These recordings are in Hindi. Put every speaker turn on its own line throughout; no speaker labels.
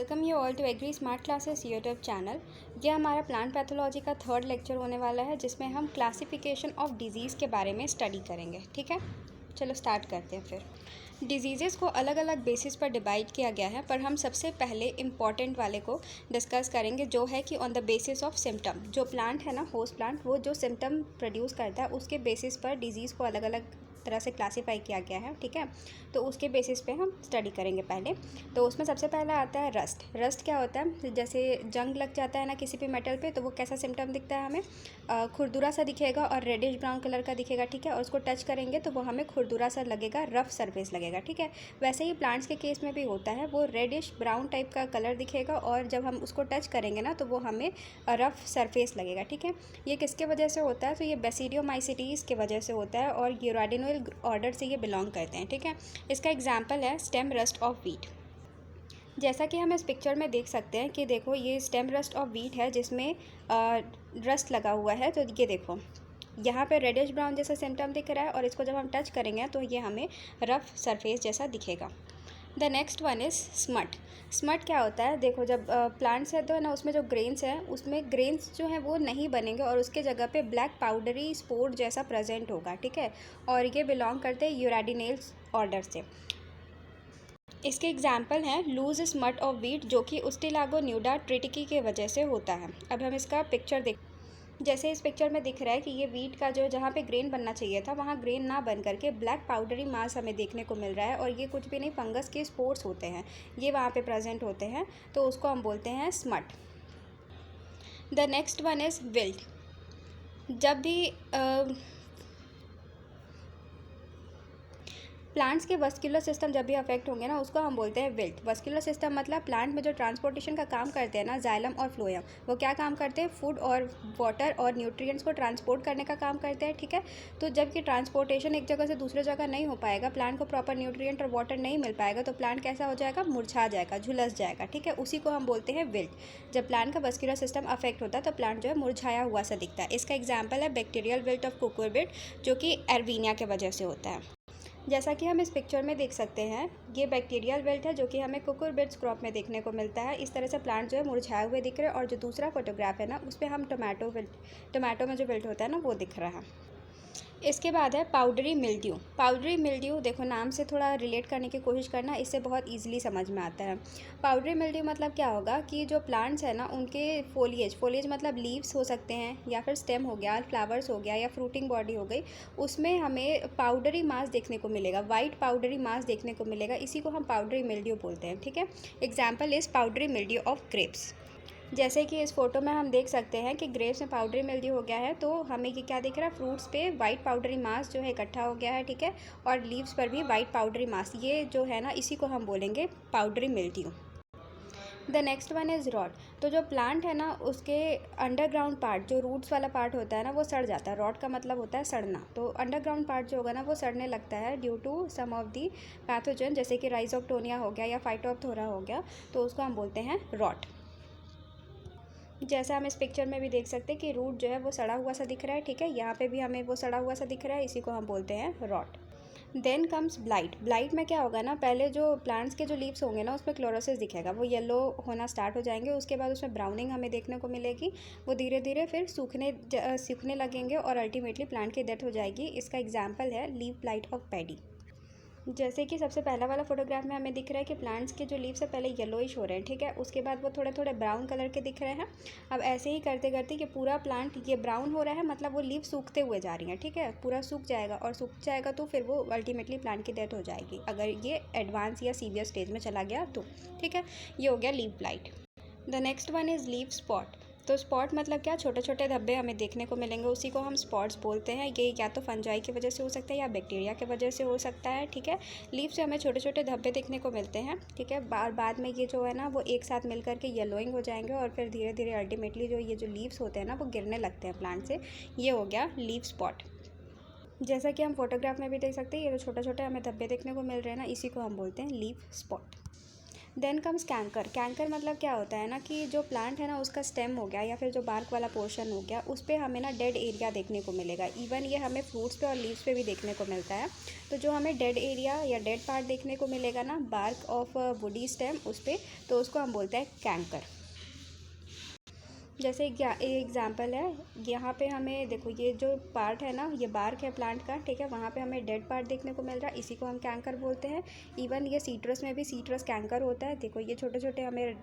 Welcome you all to agri smart classes YouTube channel. ये हमारा प्लांट पैथोलॉजी का थर्ड लेक्चर होने वाला है, जिसमें हम क्लासिफिकेशन ऑफ डिजीज़ के बारे में स्टडी करेंगे। ठीक है, चलो स्टार्ट करते हैं। फिर डिजीज़ेज़ को अलग अलग बेसिस पर डिवाइड किया गया है, पर हम सबसे पहले इम्पॉर्टेंट वाले को डिस्कस करेंगे, जो है कि on the basis of symptom. जो प्लांट है ना, होस्ट प्लांट, वो जो सिम्टम प्रोड्यूस करता है उसके बेसिस पर डिजीज़ को अलग अलग तरह से क्लासीफाई किया गया है। ठीक है, तो उसके बेसिस पे हम स्टडी करेंगे पहले। तो उसमें सबसे पहला आता है रस्ट। रस्ट क्या होता है? जैसे जंग लग जाता है ना किसी भी मेटल पे, तो वो कैसा सिम्टम दिखता है हमें? खुरदुरा सा दिखेगा और रेडिश ब्राउन कलर का दिखेगा। ठीक है, और उसको टच करेंगे तो वो हमें खुरदुरा सा लगेगा, रफ सरफेस लगेगा। ठीक है, वैसे ही प्लांट्स के केस में भी होता है, वो रेडिश ब्राउन टाइप का कलर दिखेगा और जब हम उसको टच करेंगे ना तो वो हमें रफ सरफेस लगेगा। ठीक है, ये किसके वजह से होता है? तो ये बेसिडियोमाइसिटीज़ के वजह से होता है और यूराडिनोइल ऑर्डर से ये बिलोंग करते हैं। ठीक है, इसका एग्जाम्पल है स्टेम रस्ट ऑफ वीट। जैसा कि हम इस पिक्चर में देख सकते हैं कि देखो, ये स्टेम रस्ट ऑफ वीट है जिसमें रस्ट लगा हुआ है। तो ये देखो, यहाँ पे रेडिश ब्राउन जैसा सिम्टम दिख रहा है और इसको जब हम टच करेंगे तो ये हमें रफ सरफेस जैसा दिखेगा। The next one is smut. Smut क्या होता है? देखो, जब प्लांट्स है तो है ना, उसमें जो ग्रेन्स हैं उसमें ग्रेन्स जो है वो नहीं बनेंगे और उसके जगह पे ब्लैक पाउडरी स्पोर जैसा प्रेजेंट होगा। ठीक है, और ये बिलोंग करते हैं यूराडिनेल्स ऑर्डर से। इसके एग्जाम्पल हैं लूज स्मट ऑफ वीट, जो कि उस्टिलागो न्यूडा ट्रिटिकी के वजह से होता है। अब हम इसका पिक्चर देख, जैसे इस पिक्चर में दिख रहा है कि ये वीट का जो जहाँ पे ग्रेन बनना चाहिए था वहाँ ग्रेन ना बन करके ब्लैक पाउडरी मास हमें देखने को मिल रहा है, और ये कुछ भी नहीं, फंगस के स्पोर्स होते हैं, ये वहाँ पे प्रेजेंट होते हैं, तो उसको हम बोलते हैं smut. The next one is wilt. जब भी प्लांट्स के वस्कुलर सिस्टम जब भी अफेक्ट होंगे ना, उसको हम बोलते हैं विल्ट। वस्कुलर सिस्टम मतलब प्लांट में जो ट्रांसपोर्टेशन का काम करते हैं ना, जाइलम और फ्लोएम, वो क्या काम करते हैं? फूड और वाटर और न्यूट्रिएंट्स को ट्रांसपोर्ट करने का काम करते हैं। ठीक है, तो जब कि ट्रांसपोर्टेशन एक जगह से दूसरे जगह नहीं हो पाएगा, प्लांट को प्रॉपर न्यूट्रिएंट और वाटर नहीं मिल पाएगा, तो प्लांट कैसा हो जाएगा? मुरझा जाएगा, झुलस जाएगा। ठीक है, उसी को हम बोलते हैं विल्ट। जब प्लांट का वस्कुलर सिस्टम अफेक्ट होता है तो प्लांट जो है मुरझाया हुआ सा दिखता है। इसका एग्जाम्पल है बैक्टीरियल विल्ट ऑफ कुकुरबिट, जो कि एरवीनिया के वजह से होता है। जैसा कि हम इस पिक्चर में देख सकते हैं, ये बैक्टीरियल विल्ट है जो कि हमें कुकुरबिट्स क्रॉप में देखने को मिलता है। इस तरह से प्लांट जो है मुरझाए हुए दिख रहे हैं, और जो दूसरा फोटोग्राफ है ना, उस पर हम टोमेटो में जो विल्ट होता है ना, वो दिख रहा है। इसके बाद है पाउडरी मिल्ड्यू। पाउडरी मिल्ड्यू, देखो नाम से थोड़ा रिलेट करने की कोशिश करना, इससे बहुत ईजिली समझ में आता है। पाउडरी मिल्ड्यू मतलब क्या होगा कि जो प्लांट्स है ना, उनके फोलिएज मतलब लीव्स हो सकते हैं, या फिर स्टेम हो गया, फ्लावर्स हो गया, या फ्रूटिंग बॉडी हो गई, उसमें हमें पाउडरी मास देखने को मिलेगा, वाइट पाउडरी मास देखने को मिलेगा। इसी को हम पाउडरी मिल्ड्यू बोलते हैं। ठीक है, example is powdery mildew of grapes. जैसे कि इस फोटो में हम देख सकते हैं कि ग्रेप्स में पाउडरी मिल्ड्यू हो गया है, तो हमें ये क्या दिख रहा है? फ्रूट्स पे वाइट पाउडरी मास जो है इकट्ठा हो गया है। ठीक है, और लीव्स पर भी वाइट पाउडरी मास, ये जो है ना, इसी को हम बोलेंगे powdery mildew. The next one is rot. तो जो प्लांट है ना, उसके अंडरग्राउंड पार्ट, जो रूट्स वाला पार्ट होता है ना, वो सड़ जाता है। रॉट का मतलब होता है सड़ना। तो अंडरग्राउंड पार्ट जो होगा ना, वो सड़ने लगता है due to some of the pathogen, जैसे कि राइजोप्टोनिया हो गया या फाइटोप्थोरा हो गया, तो उसको हम बोलते हैं रॉट। जैसा हम इस पिक्चर में भी देख सकते हैं कि रूट जो है वो सड़ा हुआ सा दिख रहा है। ठीक है, यहाँ पे भी हमें वो सड़ा हुआ सा दिख रहा है, इसी को हम बोलते हैं rot. Then comes blight. Blight में क्या होगा ना, पहले जो प्लांट्स के जो लीव्स होंगे ना, उसमें क्लोरोसिस दिखेगा, वो येलो होना स्टार्ट हो जाएंगे, उसके बाद उसमें ब्राउनिंग हमें देखने को मिलेगी, वो धीरे धीरे फिर सूखने लगेंगे और अल्टीमेटली प्लांट की डेथ हो जाएगी। इसका एग्जाम्पल है लीव ब्लाइट ऑफ पैडी। जैसे कि सबसे पहला वाला फोटोग्राफ में हमें दिख रहा है कि प्लांट्स के जो लीव्स है पहले येलोइश हो रहे हैं। ठीक है, उसके बाद वो थोड़े थोड़े ब्राउन कलर के दिख रहे हैं। अब ऐसे ही करते करते कि पूरा प्लांट ये ब्राउन हो रहा है, मतलब वो लीव सूखते हुए जा रही हैं। ठीक है, पूरा सूख जाएगा, और सूख जाएगा तो फिर वो अल्टीमेटली प्लांट की डेथ हो जाएगी, अगर ये एडवांस या सीवियर स्टेज में चला गया तो। ठीक है, ये हो गया leave blight. The next one is leave spot. तो स्पॉट मतलब क्या? छोटे छोटे धब्बे हमें देखने को मिलेंगे, उसी को हम स्पॉट्स बोलते हैं। ये या तो फंजाई की वजह से हो सकता है या बैक्टीरिया की वजह से हो सकता है। ठीक है, लीफ से हमें छोटे छोटे धब्बे देखने को मिलते हैं। ठीक है, बाद में ये जो है ना, वो एक साथ मिल करके येलोइंग हो जाएंगे, और फिर धीरे धीरे अल्टीमेटली जो ये जो लीव्स होते हैं ना, वो गिरने लगते हैं प्लांट से। ये हो गया लीफ स्पॉट। जैसा कि हम फोटोग्राफ में भी देख सकते हैं, ये जो छोटे छोटे हमें धब्बे देखने को मिल रहे हैं ना, इसी को हम बोलते हैं leaf spot. Then comes canker. Canker मतलब क्या होता है ना कि जो प्लांट है ना उसका स्टेम हो गया या फिर जो बार्क वाला पोर्शन हो गया उस पर हमें ना डेड एरिया देखने को मिलेगा। इवन ये हमें फ्रूट्स पे और लीव्स पे भी देखने को मिलता है। तो जो हमें डेड एरिया या डेड पार्ट देखने को मिलेगा ना बार्क ऑफ वुडी स्टेम उस पर, तो उसको हम बोलते हैं कैंकर। जैसे एक एग्जांपल है, यहाँ पे हमें देखो ये जो पार्ट है ना ये बार्क है प्लांट का, ठीक है, वहाँ पे हमें डेड पार्ट देखने को मिल रहा है, इसी को हम कैंकर बोलते हैं। इवन ये सीट्रस में भी सीट्रस कैंकर होता है। देखो ये छोटे छोटे हमें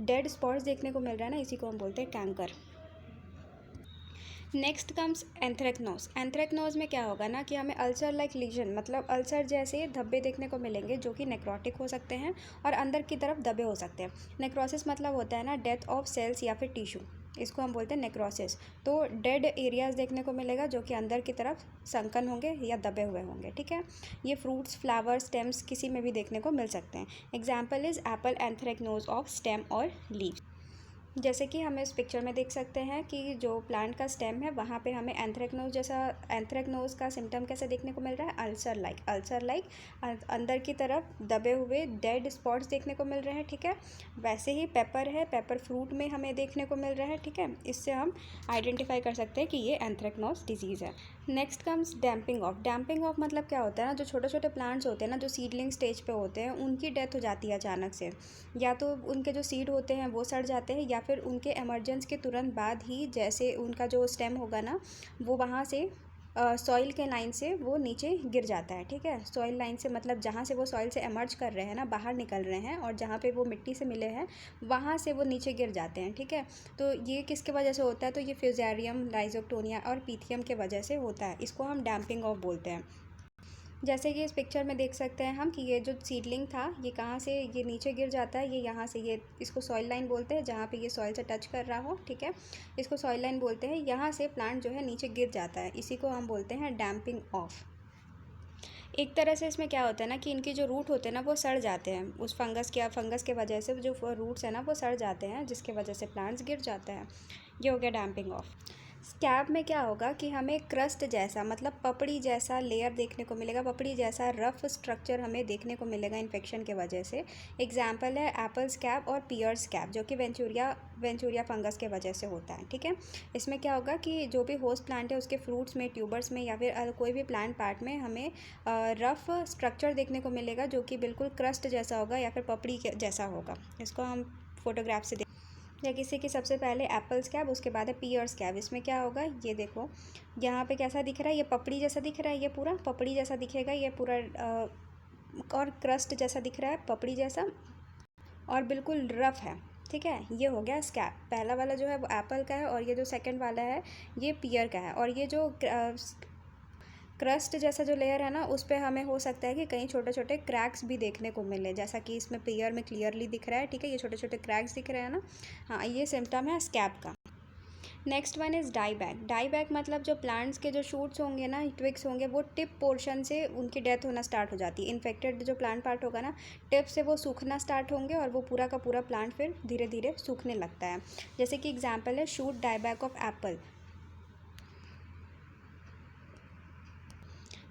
डेड स्पॉट्स देखने को मिल रहा है ना, इसी को हम बोलते हैं canker. Next comes anthracnose. Anthracnose में क्या होगा ना कि हमें अल्सर लाइक लीजन मतलब अल्सर जैसे धब्बे देखने को मिलेंगे जो कि नेक्रोटिक हो सकते हैं और अंदर की तरफ दबे हो सकते हैं। नेक्रोसिस मतलब होता है ना डेथ ऑफ सेल्स या फिर टिश्यू, इसको हम बोलते हैं नेक्रोसिस। तो डेड एरियाज देखने को मिलेगा जो कि अंदर की तरफ संकन होंगे या दबे हुए होंगे, ठीक है। ये फ्रूट्स, फ्लावर, स्टेम्स किसी में भी देखने को मिल सकते हैं। Example is Apple anthracnose of stem और लीव्स। जैसे कि हमें इस पिक्चर में देख सकते हैं कि जो प्लांट का स्टेम है वहाँ पे हमें एंथ्रेक्नोज का सिम्टम कैसे देखने को मिल रहा है, अल्सर लाइक अंदर की तरफ दबे हुए डेड स्पॉट्स देखने को मिल रहे हैं, ठीक है। वैसे ही पेपर है, पेपर फ्रूट में हमें देखने को मिल रहा है, ठीक है। इससे हम आइडेंटिफाई कर सकते हैं कि ये एंथ्रेक्नोज डिजीज़ है। Next comes damping off. Damping off मतलब क्या होता है ना, जो छोटे छोटे प्लांट्स होते हैं ना जो सीडलिंग स्टेज पे होते हैं उनकी डेथ हो जाती है अचानक से, या तो उनके जो सीड होते हैं वो सड़ जाते हैं या फिर उनके एमरजेंस के तुरंत बाद ही जैसे उनका जो स्टेम होगा ना वो वहाँ से सॉइल के लाइन से वो नीचे गिर जाता है, ठीक है। सॉइल लाइन से मतलब जहाँ से वो सॉइल से एमर्ज कर रहे हैं ना, बाहर निकल रहे हैं और जहाँ पे वो मिट्टी से मिले हैं वहाँ से वो नीचे गिर जाते हैं, ठीक है। तो ये किसके वजह से होता है, तो ये फ्यूजेरियम, राइजोक्टोनिया और पीथियम के वजह से होता है। इसको हम डैम्पिंग ऑफ बोलते हैं। जैसे कि इस पिक्चर में देख सकते हैं हम कि ये जो सीडलिंग था ये कहाँ से ये नीचे गिर जाता है, ये यहाँ से, ये इसको सॉइल लाइन बोलते हैं जहाँ पे ये सॉइल से टच कर रहा हो, ठीक है, इसको सॉइल लाइन बोलते हैं। यहाँ से प्लांट जो है नीचे गिर जाता है, इसी को हम बोलते हैं डैम्पिंग ऑफ। एक तरह से इसमें क्या होता है ना कि इनके जो रूट होते हैं ना वो सड़ जाते हैं, उस फंगस के वजह से जो रूट्स हैं ना वो सड़ जाते हैं जिसके वजह से प्लांट्स गिर जाते हैं। ये हो गया डैम्पिंग ऑफ। स्कैब में क्या होगा कि हमें क्रस्ट जैसा मतलब पपड़ी जैसा लेयर देखने को मिलेगा, पपड़ी जैसा रफ स्ट्रक्चर हमें देखने को मिलेगा इन्फेक्शन के वजह से। एग्जाम्पल है एप्पल स्कैब और पियर स्कैब जो कि वेंचूरिया फंगस के वजह से होता है, ठीक है। इसमें क्या होगा कि जो भी होस्ट प्लांट है उसके फ्रूट्स में, ट्यूबर्स में या फिर कोई भी प्लांट पार्ट में हमें रफ स्ट्रक्चर देखने को मिलेगा जो कि बिल्कुल क्रस्ट जैसा होगा या फिर पपड़ी जैसा होगा। इसको हम फोटोग्राफ से या किसी की सबसे पहले एप्पल स्कैब, उसके बाद है पियर स्कैब। इसमें क्या होगा, ये देखो यहाँ पे कैसा दिख रहा है, ये पपड़ी जैसा दिख रहा है, ये पूरा पपड़ी जैसा दिखेगा, ये पूरा और क्रस्ट जैसा दिख रहा है पपड़ी जैसा और बिल्कुल रफ है, ठीक है। ये हो गया स्कैब। पहला वाला जो है वो एप्पल का है और ये जो सेकंड वाला है ये पियर का है। और ये जो क्रस्ट जैसा जो लेयर है ना उस पर हमें हो सकता है कि कहीं छोटे छोटे क्रैक्स भी देखने को मिले, जैसा कि इसमें पियर में क्लियरली दिख रहा है, ठीक है, ये छोटे छोटे क्रैक्स दिख रहे हैं ना, हाँ, ये सिम्टम है स्कैब का। Next one is die back. Die back मतलब जो प्लांट्स के जो शूट्स होंगे ना, ट्विग्स होंगे, वो टिप पोर्शन से उनकी डेथ होना स्टार्ट हो जाती है। इन्फेक्टेड जो प्लांट पार्ट होगा ना टिप से वो सूखना स्टार्ट होंगे और वो पूरा का पूरा प्लांट फिर धीरे धीरे सूखने लगता है। जैसे कि एग्जाम्पल है shoot die back of apple.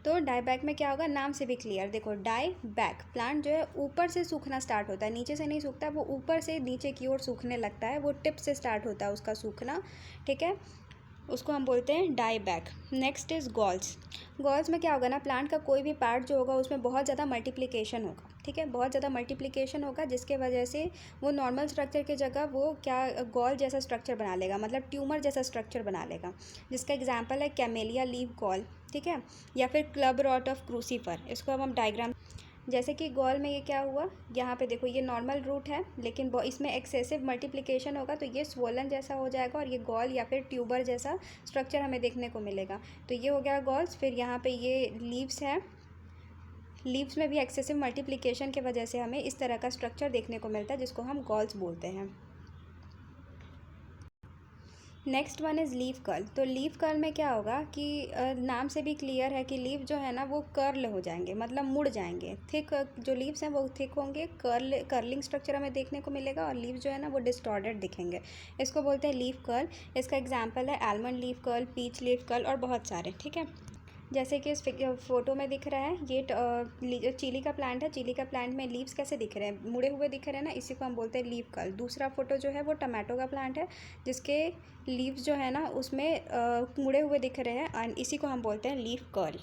तो डाई बैक में क्या होगा, नाम से भी क्लियर, देखो डाई बैक प्लांट जो है ऊपर से सूखना स्टार्ट होता है, नीचे से नहीं सूखता, वो ऊपर से नीचे की ओर सूखने लगता है, वो टिप से स्टार्ट होता है उसका सूखना, ठीक है, उसको हम बोलते हैं die back. Next is galls. Galls में क्या होगा ना, प्लांट का कोई भी पार्ट जो होगा उसमें बहुत ज़्यादा मल्टीप्लिकेशन होगा, ठीक है, बहुत ज़्यादा मल्टीप्लिकेशन होगा जिसके वजह से वो नॉर्मल स्ट्रक्चर की जगह वो क्या गॉल जैसा स्ट्रक्चर बना लेगा, मतलब ट्यूमर जैसा स्ट्रक्चर बना लेगा, जिसका एग्जाम्पल है कैमेलिया लीफ गॉल, ठीक है, या फिर क्लब रॉट ऑफ क्रूसीफर। इसको अब हम डायग्राम, जैसे कि गॉल में ये क्या हुआ, यहाँ पे देखो ये नॉर्मल रूट है लेकिन इसमें एक्सेसिव मल्टीप्लिकेशन होगा तो ये स्वोलन जैसा हो जाएगा और ये गॉल या फिर ट्यूबर जैसा स्ट्रक्चर हमें देखने को मिलेगा। तो ये हो गया गॉल्स। फिर यहाँ पे ये लीव्स है, लीव्स में भी एक्सेसिव मल्टीप्लिकेशन की वजह से हमें इस तरह का स्ट्रक्चर देखने को मिलता है जिसको हम गॉल्स बोलते हैं। Next one is leaf curl. तो लीफ कर्ल में क्या होगा कि नाम से भी क्लियर है कि लीफ जो है ना वो कर्ल हो जाएंगे, मतलब मुड़ जाएंगे। थिक जो लीव्स हैं वो थिक होंगे, कर्लिंग स्ट्रक्चर हमें देखने को मिलेगा और लीव जो है ना वो डिस्टॉर्टेड दिखेंगे। इसको बोलते हैं लीफ कर्ल। इसका एग्जाम्पल है almond leaf curl, peach leaf curl और बहुत सारे, ठीक है। जैसे कि इस फ़ोटो में दिख रहा है, ये चिली का प्लांट है। चिली का प्लांट में लीव्स कैसे दिख रहे हैं, मुड़े हुए दिख रहे हैं ना, इसी को हम बोलते हैं लीफ कर्ल। दूसरा फ़ोटो जो है वो टमाटो का प्लांट है, जिसके लीव्स जो है ना उसमें मुड़े हुए दिख रहे हैं, एंड इसी को हम बोलते हैं leaf curl.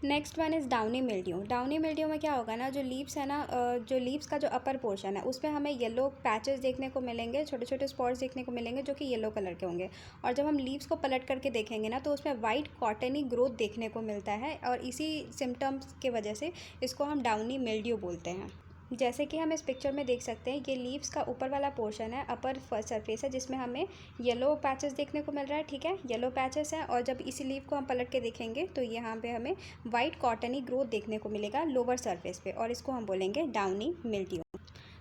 Next one is downy mildew. Downy mildew में क्या होगा ना, जो लीव्स है ना, जो लीव्स का जो अपर पोर्शन है उसमें हमें येलो पैचेस देखने को मिलेंगे, छोटे छोटे स्पॉट्स देखने को मिलेंगे जो कि येलो कलर के होंगे। और जब हम लीव्स को पलट करके देखेंगे ना तो उसमें वाइट कॉटनी ग्रोथ देखने को मिलता है, और इसी सिम्टम्स के वजह से इसको हम डाउनी मिल्ड्यू बोलते हैं। जैसे कि हम इस पिक्चर में देख सकते हैं, ये लीव्स का ऊपर वाला पोर्शन है, अपर सरफेस है, जिसमें हमें येलो पैचेस देखने को मिल रहा है। ठीक है, येलो पैचेस हैं, और जब इसी लीव को हम पलट के देखेंगे तो यहाँ पे हमें वाइट कॉटनी ग्रोथ देखने को मिलेगा लोअर सरफेस पे, और इसको हम बोलेंगे डाउनी मिल्ड्यू।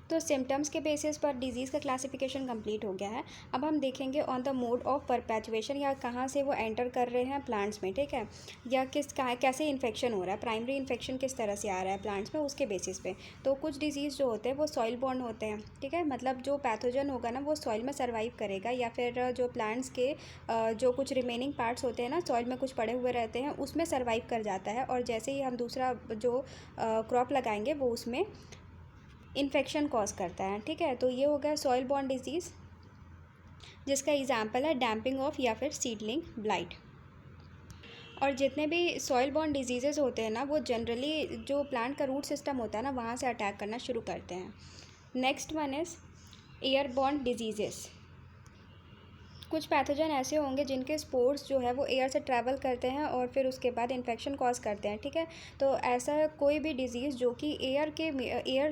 तो सिम्टम्स के बेसिस पर डिजीज़ का क्लासिफिकेशन कंप्लीट हो गया है। अब हम देखेंगे on the mode of perpetuation, या कहाँ से वो एंटर कर रहे हैं प्लांट्स में, ठीक है, या कैसे इन्फेक्शन हो रहा है, प्राइमरी इन्फेक्शन किस तरह से आ रहा है प्लांट्स में, उसके बेसिस पे। तो कुछ डिजीज़ जो होते हैं वो सॉइल बॉर्न होते हैं, ठीक है, मतलब जो पैथोजन होगा ना वो सॉइल में सर्वाइव करेगा, या फिर जो प्लांट्स के जो कुछ रिमेनिंग पार्ट्स होते हैं ना, सॉइल में कुछ पड़े हुए रहते हैं, उसमें सर्वाइव कर जाता है, और जैसे ही हम दूसरा जो क्रॉप लगाएंगे वो उसमें इन्फेक्शन कॉज करता है। ठीक है, तो ये हो गया सॉइल बॉर्न डिजीज़, जिसका एग्जाम्पल है डैम्पिंग ऑफ या फिर सीडलिंग ब्लाइट। और जितने भी सॉइल बॉर्न डिजीज़ेज़ होते हैं ना वो जनरली जो प्लांट का रूट सिस्टम होता है ना वहाँ से अटैक करना शुरू करते हैं। Next one is airborne diseases. कुछ पैथोजन ऐसे होंगे जिनके स्पोर्स जो है वो एयर से ट्रैवल करते हैं और फिर उसके बाद इन्फेक्शन कॉज करते हैं। ठीक है, तो ऐसा कोई भी डिजीज़ जो कि एयर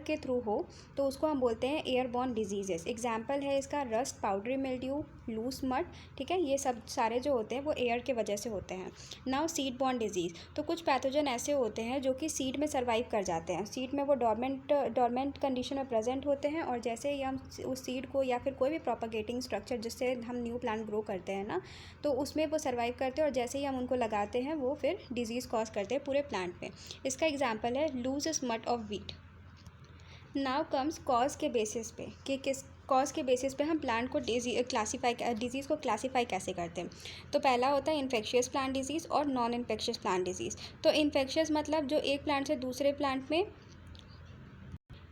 के थ्रू हो तो उसको हम बोलते हैं एयरबॉर्न डिजीजेस। एग्जाम्पल है इसका rust, powdery mildew, loose smut. ठीक है, ये सब सारे जो होते हैं वो एयर के वजह से होते हैं। नाउ सीड बॉर्न डिजीज़, तो कुछ पैथोजन ऐसे होते हैं जो कि सीड में सर्वाइव कर जाते हैं। सीड में वो डॉर्मेंट कंडीशन में प्रेजेंट होते हैं, और जैसे ही हम उस सीड को या फिर कोई भी प्रोपागेटिंग स्ट्रक्चर जिससे हम न्यू प्लांट ग्रो करते हैं ना, तो उसमें वो सर्वाइव करते हैं, और जैसे ही हम उनको लगाते हैं वो फिर डिजीज़ कॉज करते हैं पूरे प्लांट में। इसका एग्जाम्पल है loose smut of wheat. Now comes cause के बेसिस पे, कि किस कॉज के बेसिस पे हम प्लांट को डिजीज़ को क्लासीफाई कैसे करते हैं। तो पहला होता है इन्फेक्शियस प्लांट डिजीज़ और नॉन इन्फेक्शियस प्लांट डिजीज़। तो इन्फेक्शियस मतलब जो एक प्लांट से दूसरे प्लांट में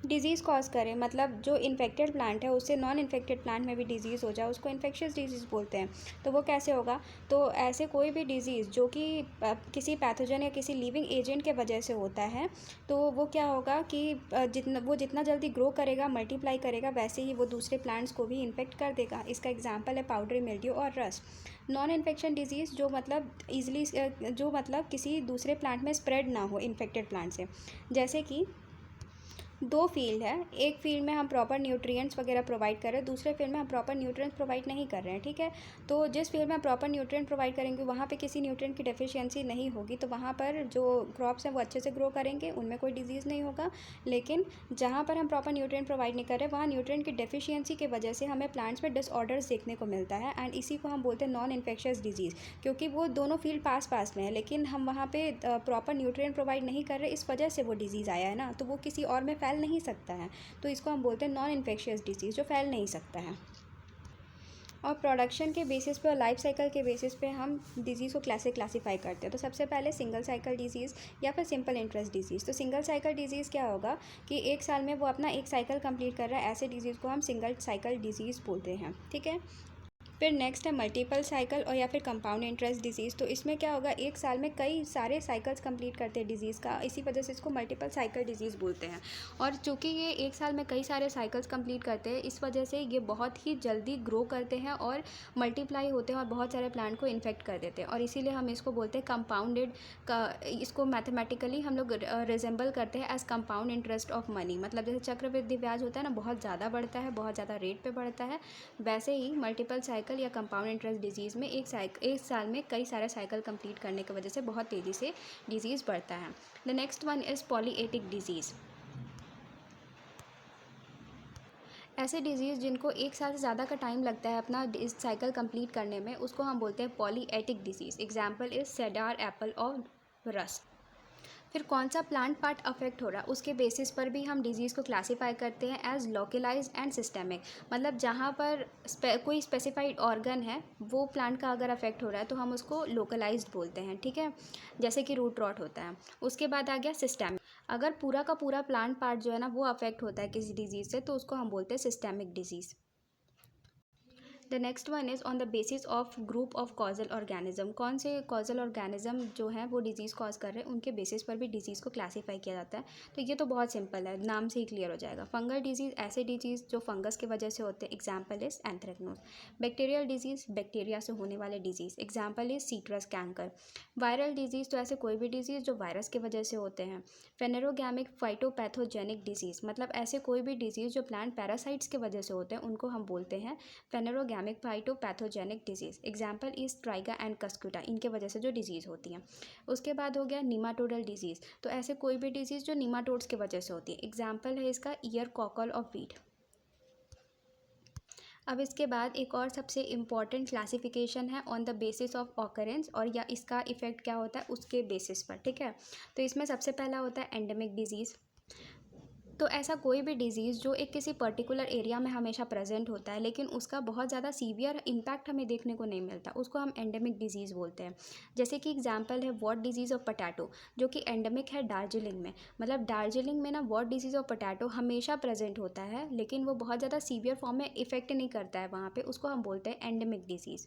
डिजीज़ कॉज करे, मतलब जो इन्फेक्टेड प्लांट है उससे नॉन इन्फेक्टेड प्लांट में भी डिजीज़ हो जाए, उसको इन्फेक्शियस डिजीज़ बोलते हैं। तो वो कैसे होगा, तो ऐसे कोई भी डिजीज़ जो कि किसी पैथोजन या किसी लिविंग एजेंट के वजह से होता है, तो वो क्या होगा कि जितना जल्दी ग्रो करेगा, मल्टीप्लाई करेगा, वैसे ही वो दूसरे प्लांट्स को भी इन्फेक्ट कर देगा। इसका एग्जाम्पल है पाउडरी मिल्ड्यू और रस्ट। नॉन इन्फेक्शन डिजीज़ जो मतलब किसी दूसरे प्लांट में स्प्रेड ना हो इन्फेक्टेड प्लांट से। जैसे कि दो फील्ड है, एक फील्ड में हम प्रॉपर न्यूट्रिएंट्स वगैरह प्रोवाइड कर रहे हैं, दूसरे फील्ड में हम प्रॉपर न्यूट्रिएंट्स प्रोवाइड नहीं कर रहे हैं। ठीक है, तो जिस फील्ड में हम प्रॉपर न्यूट्रिएंट प्रोवाइड करेंगे वहाँ पे किसी न्यूट्रिएंट की डेफिशिएंसी नहीं होगी, तो वहाँ पर जो क्रॉप्स हैं वो अच्छे से ग्रो करेंगे, उनमें कोई डिजीज़ नहीं होगा। लेकिन जहाँ पर हम प्रॉपर न्यूट्रिएंट प्रोवाइड नहीं कर रहे, वहाँ न्यूट्रिएंट की डेफिशिएंसी की वजह से हमें प्लांट्स में डिसऑर्डर्स देखने को मिलता है, एंड इसी को हम बोलते हैं नॉन इन्फेक्शियस डिजीज़, क्योंकि वो दोनों फील्ड पास पास में है लेकिन हम वहाँ पे प्रॉपर न्यूट्रिएंट प्रोवाइड नहीं कर रहे, इस वजह से वो डिजीज़ आया है ना, तो वो किसी और में फैल नहीं सकता है। तो इसको हम बोलते हैं नॉन इन्फेक्शियस डिजीज़, जो फैल नहीं सकता है। और प्रोडक्शन के बेसिस पे और लाइफ साइकिल के बेसिस पे हम डिजीज़ को क्लासीफाई करते हैं। तो सबसे पहले सिंगल साइकिल डिजीज़ या फिर सिंपल इंटरेस्ट डिजीज़। तो सिंगल साइकिल डिजीज़ क्या होगा कि एक साल में वो अपना एक साइकिल कंप्लीट कर रहा है, ऐसे डिजीज़ को हम सिंगल साइकिल डिजीज़ बोलते हैं। ठीक है, फिर नेक्स्ट है मल्टीपल साइकिल और या फिर कंपाउंड इंटरेस्ट डिजीज़। तो इसमें क्या होगा, एक साल में कई सारे साइकिल्स कंप्लीट करते हैं डिजीज़ का, इसी वजह से इसको मल्टीपल साइकिल डिजीज़ बोलते हैं। और चूँकि ये एक साल में कई सारे साइकिल्स कंप्लीट करते हैं, इस वजह से ये बहुत ही जल्दी ग्रो करते हैं और मल्टीप्लाई होते हैं और बहुत सारे प्लांट को इन्फेक्ट कर देते हैं, और इसीलिए हम इसको बोलते हैं कंपाउंडेड का। इसको मैथमेटिकली हम लोग रिजेंबल करते हैं as compound interest of money. मतलब जैसे चक्रवृद्धि ब्याज होता है ना, बहुत ज़्यादा बढ़ता है, बहुत ज़्यादा रेट पे बढ़ता है, वैसे ही मल्टीपल साइकिल या कंपाउंड इंटरेस्ट डिजीज़ में एक साल में कई सारे साइकिल कंप्लीट करने की वजह से बहुत तेज़ी से डिजीज़ बढ़ता है। The next one is polyetic disease. ऐसे डिजीज़ जिनको एक साल से ज़्यादा का टाइम लगता है अपना इस साइकिल कंप्लीट करने में, उसको हम बोलते हैं polyetic disease. Example is cedar apple और रस्ट। फिर कौन सा प्लांट पार्ट अफेक्ट हो रहा है उसके बेसिस पर भी हम डिजीज़ को क्लासीफाई करते हैं एज लोकलाइज्ड एंड सिस्टेमिक। मतलब जहाँ पर कोई स्पेसिफाइड ऑर्गन है वो प्लांट का अगर अफेक्ट हो रहा है तो हम उसको लोकलाइज्ड बोलते हैं, ठीक है, जैसे कि रूट रॉट होता है। उसके बाद आ गया सिस्टेमिक। अगर पूरा का पूरा प्लांट पार्ट जो है ना वो अफेक्ट होता है किसी डिजीज़ से तो उसको हम बोलते हैं systemic disease. The next one is on the basis of group of causal organism. कौन से कॉजल ऑर्गेनिज्म जो है वो डिजीज़ कॉज कर रहे हैं उनके बेसिस पर भी डिजीज़ को क्लासीफाई किया जाता है। तो ये तो बहुत सिंपल है, नाम से ही क्लियर हो जाएगा। फंगल डिजीज़ ऐसे डिजीज़ जो फंगस की वजह से होते हैं, example is anthracnose. Bacterial disease bacteria से होने वाले disease, example is citrus canker. Viral disease तो ऐसे कोई भी डिजीज़ जो वायरस की वजह से होते हैं। फेनेरोगैमिक फाइटोपैथोजेनिक डिजीज़, मतलब ऐसे कोई भी डिजीज़ जो प्लांट पैरासाइट्स की वजह से होते हैं उनको हम बोलते हैं phanerogamic phytopathogenic disease, example is striga and cuscuta, इनके वजह से जो डिजीज़ होती है। उसके बाद हो गया निमाटोडल डिजीज़, तो ऐसे कोई भी डिजीज़ जो निमाटोड्स की वजह से होती है, एग्जाम्पल है इसका ईयर कॉकल ऑफ वीट। अब इसके बाद एक और सबसे इम्पॉर्टेंट क्लासिफिकेशन है on the basis of occurrence, और या इसका इफेक्ट क्या होता है उसके बेसिस पर, ठीक है। तो इसमें सबसे पहला होता है एंडेमिक डिजीज़। तो ऐसा कोई भी डिज़ीज़ जो एक किसी पर्टिकुलर एरिया में हमेशा प्रेजेंट होता है लेकिन उसका बहुत ज़्यादा सीवियर इम्पैक्ट हमें देखने को नहीं मिलता, उसको हम एंडेमिक डिजीज़ बोलते हैं। जैसे कि एग्जांपल है वॉट डिजीज़ ऑफ पोटैटो, जो कि एंडेमिक है दार्जिलिंग में। मतलब दार्जिलिंग में ना वॉट डिजीज़ ऑफ पोटैटो हमेशा प्रेजेंट होता है लेकिन वो बहुत ज़्यादा सीवियर फॉर्म में इफेक्ट नहीं करता है वहाँ पर, उसको हम बोलते हैं endemic disease.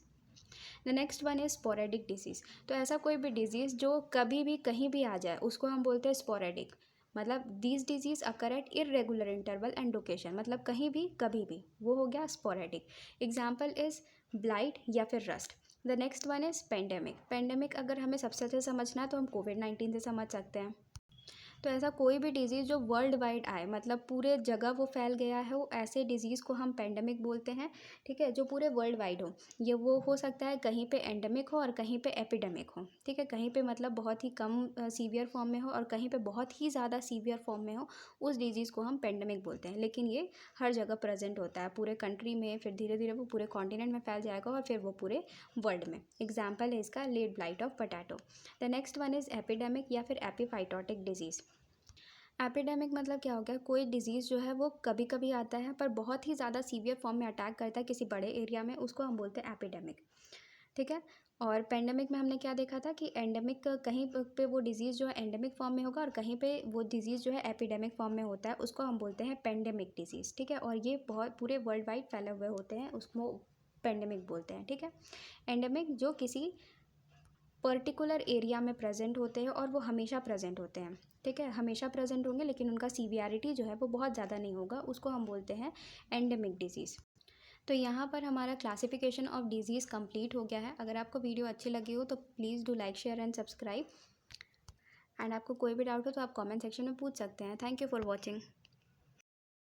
The next one is sporadic disease. तो ऐसा कोई भी डिजीज़ जो कभी भी कहीं भी आ जाए उसको हम बोलते हैं स्पोरेडिक। मतलब these disease occur at irregular interval and location, मतलब कहीं भी कभी भी, वो हो गया स्पोरेडिक। एग्जाम्पल इज़ ब्लाइट या फिर rust. The next one is pandemic. Pandemic अगर हमें सबसे अच्छे समझना है तो हम कोविड-19 से समझ सकते हैं। तो ऐसा कोई भी डिज़ीज़ जो वर्ल्ड वाइड आए, मतलब पूरे जगह वो फैल गया है, वो ऐसे डिज़ीज़ को हम पेंडेमिक बोलते हैं, ठीक है, जो पूरे वर्ल्ड वाइड हो। ये वो हो सकता है कहीं पे एंडेमिक हो और कहीं पे एपिडेमिक हो, ठीक है, कहीं पे मतलब बहुत ही कम सीवियर फॉर्म में हो और कहीं पे बहुत ही ज़्यादा सीवियर फॉर्म में हो, उस डिज़ीज़ को हम पेंडेमिक बोलते हैं। लेकिन ये हर जगह प्रेजेंट होता है पूरे कंट्री में, फिर धीरे धीरे वो पूरे कॉन्टिनेंट में फैल जाएगा और फिर वो पूरे वर्ल्ड में। एग्जाम्पल है इसका late blight of potato. The next one is epidemic या फिर एपिफाइटोटिक डिजीज़। एपिडेमिक मतलब क्या हो गया, कोई डिजीज़ जो है वो कभी कभी आता है पर बहुत ही ज़्यादा सीवियर फॉर्म में अटैक करता है किसी बड़े एरिया में, उसको हम बोलते हैं एपिडेमिक, ठीक है। और पेंडेमिक में हमने क्या देखा था कि एंडेमिक कहीं पे वो डिज़ीज़ जो है एंडेमिक फॉर्म में होगा और कहीं पे वो डिज़ीज़ जो है एपिडेमिक फॉर्म में होता है, उसको हम बोलते हैं पेंडेमिक डिजीज़, ठीक है। और ये बहुत पूरे वर्ल्ड वाइड फैले हुए होते हैं, उसको पेंडेमिक बोलते हैं, ठीक है। एंडेमिक जो किसी पर्टिकुलर एरिया में प्रेजेंट होते हैं और वो हमेशा प्रेजेंट होते हैं, ठीक है, हमेशा प्रेजेंट होंगे लेकिन उनका सीवियरिटी जो है वो बहुत ज़्यादा नहीं होगा, उसको हम बोलते हैं एंडेमिक डिजीज़। तो यहाँ पर हमारा क्लासिफिकेशन ऑफ डिजीज़ कंप्लीट हो गया है। अगर आपको वीडियो अच्छी लगी हो तो please do like share and subscribe, and आपको कोई भी डाउट हो तो आप कमेंट सेक्शन में पूछ सकते हैं। Thank you for watching.